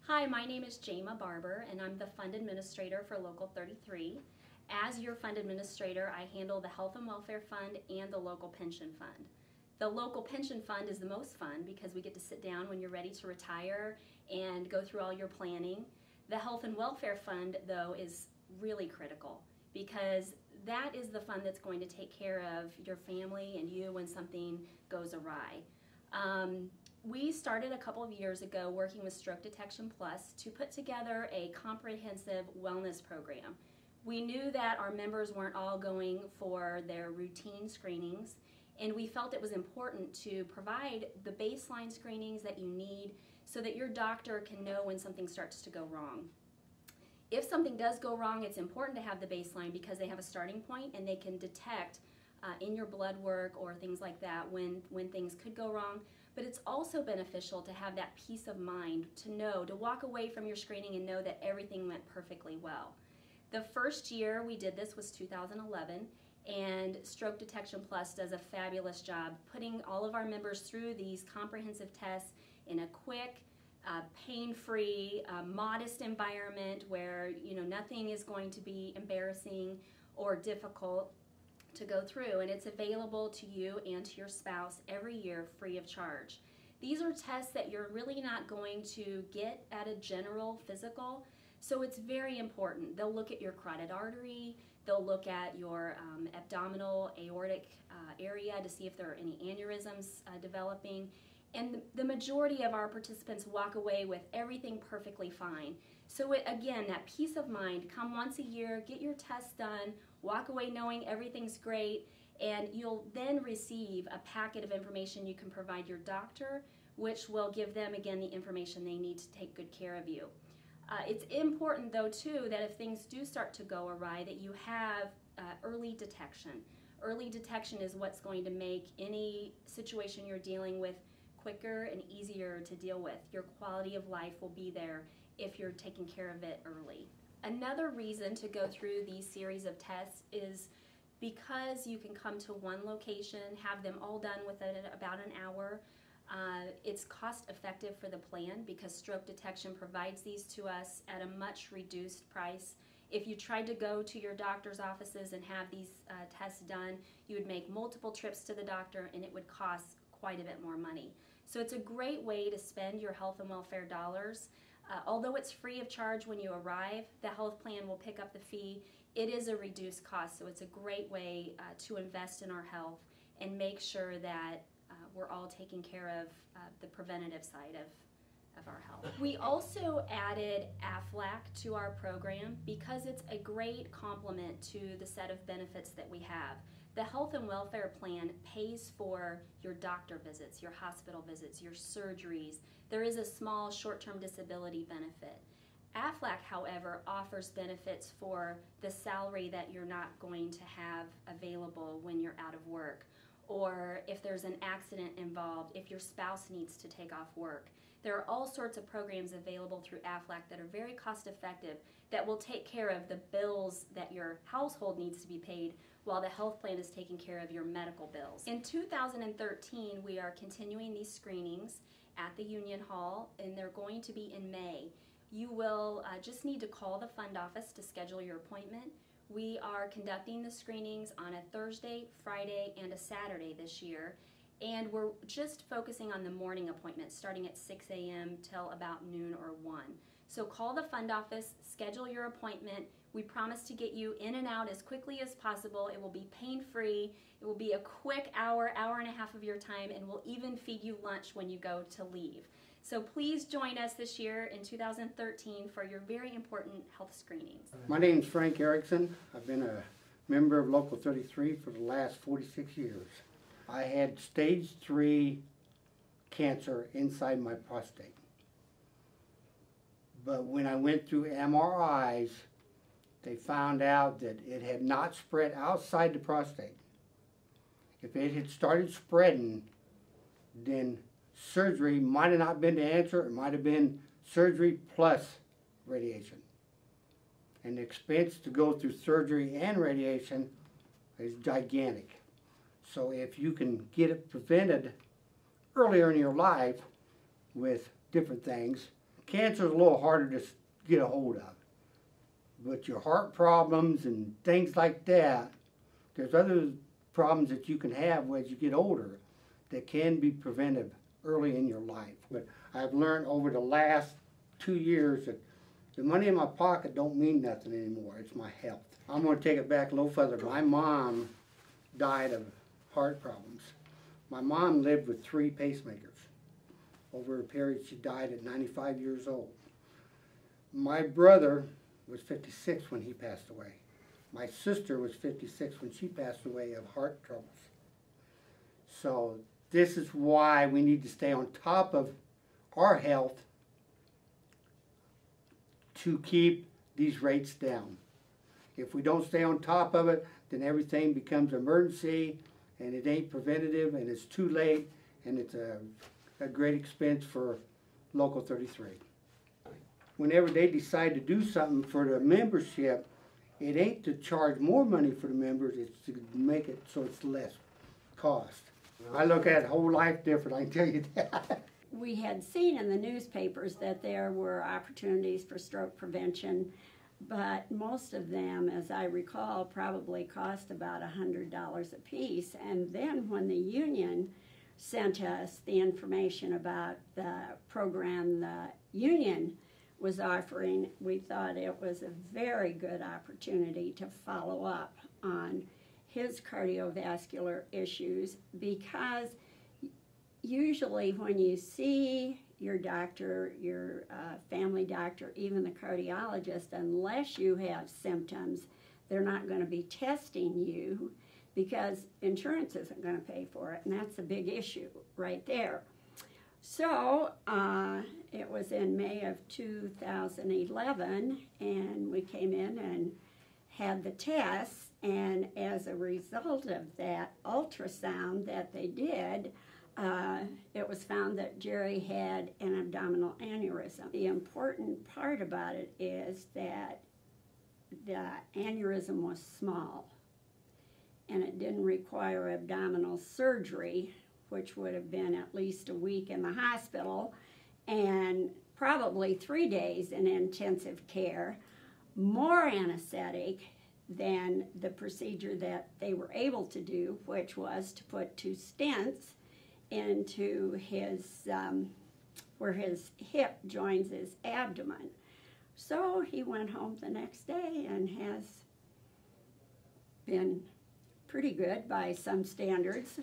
Hi, my name is Jama Barber, and I'm the Fund Administrator for Local 33. As your Fund Administrator, I handle the Health and Welfare Fund and the Local Pension Fund. The Local Pension Fund is the most fun because we get to sit down when you're ready to retire and go through all your planning. The Health and Welfare Fund, though, is really critical because that is the fund that's going to take care of your family and you when something goes awry. We started a couple of years ago working with Stroke Detection Plus to put together a comprehensive wellness program. We knew that our members weren't all going for their routine screenings, and we felt it was important to provide the baseline screenings that you need so that your doctor can know when something starts to go wrong. If something does go wrong, it's important to have the baseline because they have a starting point and they can detect in your blood work or things like that when things could go wrong. But it's also beneficial to have that peace of mind to know, to walk away from your screening and know that everything went perfectly well. The first year we did this was 2011, and Stroke Detection Plus does a fabulous job putting all of our members through these comprehensive tests in a quick, pain-free, modest environment where nothing is going to be embarrassing or difficult to go through, and it's available to you and to your spouse every year free of charge. These are tests that you're really not going to get at a general physical, so it's very important. They'll look at your carotid artery, they'll look at your abdominal aortic area to see if there are any aneurysms developing, and the majority of our participants walk away with everything perfectly fine. So again, that peace of mind, come once a year, get your tests done, walk away knowing everything's great, and you'll then receive a packet of information you can provide your doctor, which will give them, again, the information they need to take good care of you. It's important, though, too, that if things do start to go awry, that you have early detection. Early detection is what's going to make any situation you're dealing with quicker and easier to deal with. Your quality of life will be there if you're taking care of it early. Another reason to go through these series of tests is because you can come to one location, have them all done within about an hour. It's cost effective for the plan because Stroke Detection provides these to us at a much reduced price. If you tried to go to your doctor's offices and have these tests done, you would make multiple trips to the doctor and it would cost quite a bit more money. So it's a great way to spend your health and welfare dollars. Although it's free of charge when you arrive, the health plan will pick up the fee. It is a reduced cost, so it's a great way to invest in our health and make sure that we're all taking care of the preventative side of our health. We also added AFLAC to our program because it's a great complement to the set of benefits that we have. The health and welfare plan pays for your doctor visits, your hospital visits, your surgeries. There is a small short-term disability benefit. AFLAC, however, offers benefits for the salary that you're not going to have available when you're out of work, or if there's an accident involved, if your spouse needs to take off work. There are all sorts of programs available through AFLAC that are very cost effective that will take care of the bills that your household needs to be paid while the health plan is taking care of your medical bills. In 2013, we are continuing these screenings at the Union Hall, and they're going to be in May. You will just need to call the fund office to schedule your appointment. We are conducting the screenings on a Thursday, Friday, and a Saturday this year, and we're just focusing on the morning appointments starting at 6 a.m. till about noon or 1. So call the fund office, schedule your appointment. We promise to get you in and out as quickly as possible. It will be pain-free. It will be a quick hour, hour and a half of your time, and we'll even feed you lunch when you go to leave. So please join us this year in 2013 for your very important health screenings. My name is Frank Erickson. I've been a member of Local 33 for the last 46 years. I had stage 3 cancer inside my prostate. But when I went through MRIs, they found out that it had not spread outside the prostate. If it had started spreading, then surgery might have not been the answer. It might have been surgery plus radiation. And the expense to go through surgery and radiation is gigantic. So if you can get it prevented earlier in your life with different things, cancer is a little harder to get a hold of. But your heart problems and things like that, there's other problems that you can have as you get older that can be prevented early in your life. But I've learned over the last 2 years that the money in my pocket don't mean nothing anymore. It's my health. I'm going to take it back a little further. My mom died of heart problems. My mom lived with 3 pacemakers. Over a period, she died at 95 years old. My brother was 56 when he passed away. My sister was 56 when she passed away of heart troubles. So this is why we need to stay on top of our health to keep these rates down. If we don't stay on top of it, then everything becomes emergency, and it ain't preventative, and it's too late, and it's a great expense for Local 33. Whenever they decide to do something for the membership, it ain't to charge more money for the members, it's to make it so it's less cost. I look at whole life different, I can tell you that. We had seen in the newspapers that there were opportunities for stroke prevention, but most of them, as I recall, probably cost about $100 a piece. And then when the union sent us the information about the program the union was offering, we thought it was a very good opportunity to follow up on his cardiovascular issues, because usually when you see your doctor, your family doctor, even the cardiologist, unless you have symptoms, they're not going to be testing you because insurance isn't going to pay for it, and that's a big issue right there. So it was in May of 2011, and we came in and had the tests, and as a result of that ultrasound that they did, it was found that Jerry had an abdominal aneurysm. The important part about it is that the aneurysm was small, and it didn't require abdominal surgery, which would have been at least a week in the hospital and probably 3 days in intensive care, more anesthetic than the procedure that they were able to do, which was to put 2 stents into his, where his hip joins his abdomen. So he went home the next day and has been pretty good by some standards.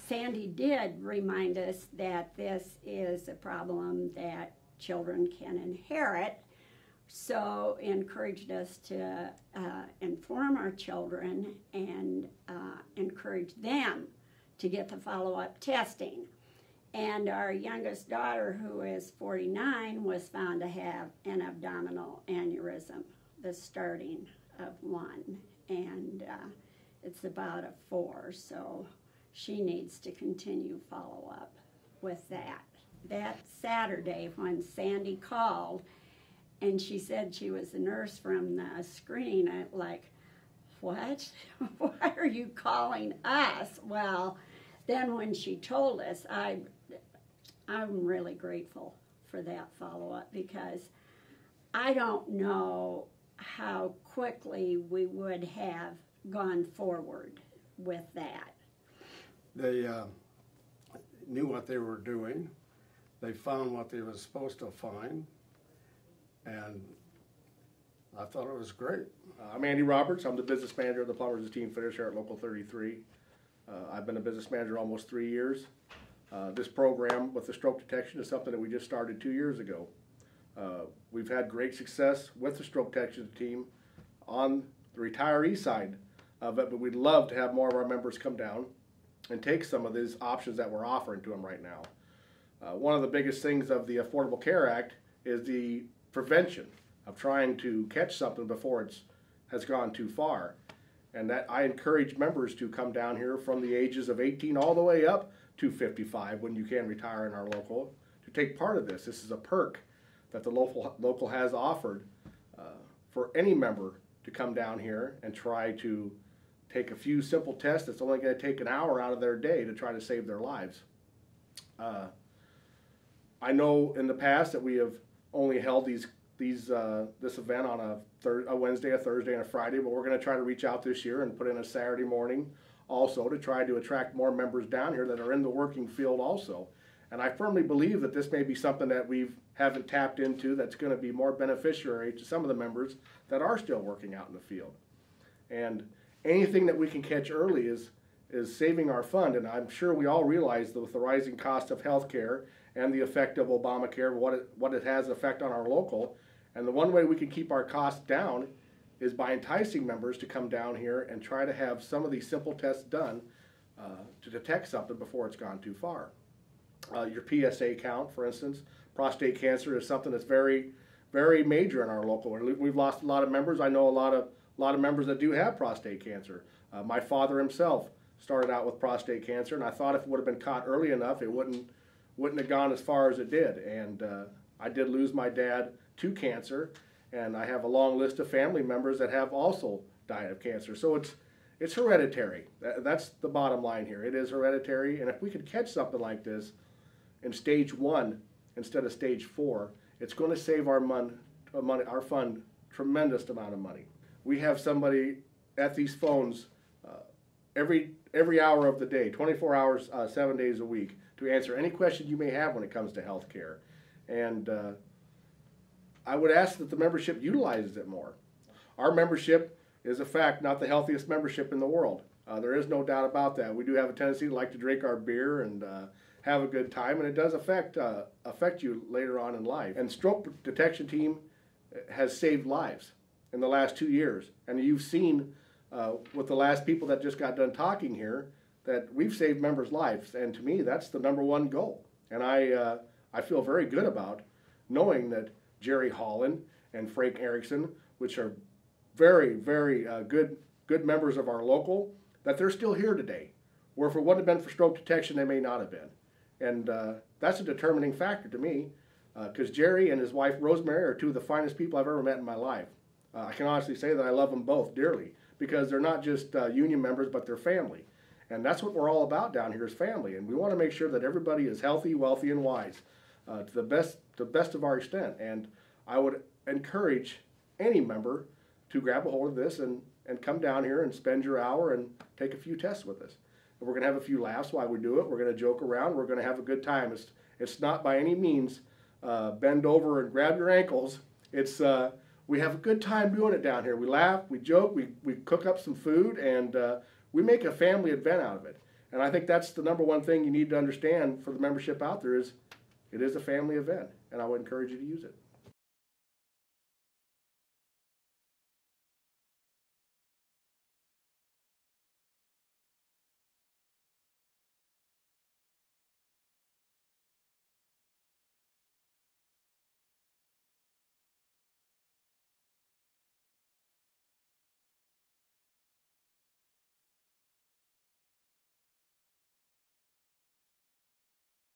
Sandy did remind us that this is a problem that children can inherit, so encouraged us to inform our children and encourage them to get the follow-up testing. And our youngest daughter, who is 49, was found to have an abdominal aneurysm, the starting of one, and it's about a 4, so she needs to continue follow-up with that. That Saturday when Sandy called and she said she was a nurse from the screen, I like, what? Why are you calling us? Well, then when she told us, I'm really grateful for that follow-up, because I don't know how quickly we would have gone forward with that. They knew what they were doing. They found what they were supposed to find, and I thought it was great. I'm Andy Roberts. I'm the business manager of the Plumbers and Team Fitters here at Local 33. I've been a business manager almost 3 years. This program with the stroke detection is something that we just started 2 years ago. We've had great success with the stroke detection team on the retiree side of it, but we'd love to have more of our members come down and take some of these options that we're offering to them right now. One of the biggest things of the Affordable Care Act is the prevention of trying to catch something before it has gone too far. And that I encourage members to come down here from the ages of 18 all the way up to 55 when you can retire in our local to take part of this. This is a perk that the local has offered for any member to come down here and try to take a few simple tests that's only going to take an hour out of their day to try to save their lives. I know in the past that we have only held this event on a Wednesday, a Thursday, and a Friday, but we're going to try to reach out this year and put in a Saturday morning also to try to attract more members down here that are in the working field also. And I firmly believe that this may be something that we haven't tapped into that's going to be more beneficiary to some of the members that are still working out in the field. And anything that we can catch early is saving our fund. And I'm sure we all realize that with the rising cost of health care and the effect of Obamacare, what it has effect on our local. And the one way we can keep our costs down is by enticing members to come down here and try to have some of these simple tests done to detect something before it's gone too far. Your PSA count, for instance, prostate cancer is something that's very, very major in our local. We've lost a lot of members. I know a lot of members that do have prostate cancer. My father himself started out with prostate cancer, and I thought if it would have been caught early enough, it wouldn't have gone as far as it did. And I did lose my dad to cancer, and I have a long list of family members that have also died of cancer. So it's hereditary. That's the bottom line here. It is hereditary, and if we could catch something like this in stage 1 instead of stage 4, it's going to save our fund tremendous amount of money. We have somebody at these phones every hour of the day, 24 hours, 7 days a week, to answer any question you may have when it comes to health care. And I would ask that the membership utilizes it more. Our membership is, a fact, not the healthiest membership in the world. There is no doubt about that. We do have a tendency to like to drink our beer and have a good time, and it does affect you later on in life. And stroke detection team has saved lives in the last 2 years. And you've seen with the last people that just got done talking here that we've saved members' lives. And to me, that's the #1 goal. And I feel very good about knowing that Jerry Holland and Frank Erickson, which are very, very good members of our local, that they're still here today. Where if it wouldn't have been for stroke detection, they may not have been. And that's a determining factor to me, because Jerry and his wife Rosemary are two of the finest people I've ever met in my life. I can honestly say that I love them both dearly, because they're not just union members, but they're family. And that's what we're all about down here, is family. And we want to make sure that everybody is healthy, wealthy, and wise to the best of our extent. And I would encourage any member to grab a hold of this and come down here and spend your hour and take a few tests with us. And we're going to have a few laughs while we do it. We're going to joke around. We're going to have a good time. It's not by any means bend over and grab your ankles. It's we have a good time doing it down here. We laugh, we joke, we cook up some food, and we make a family event out of it. And I think that's the #1 thing you need to understand for the membership out there is it is a family event, and I would encourage you to use it.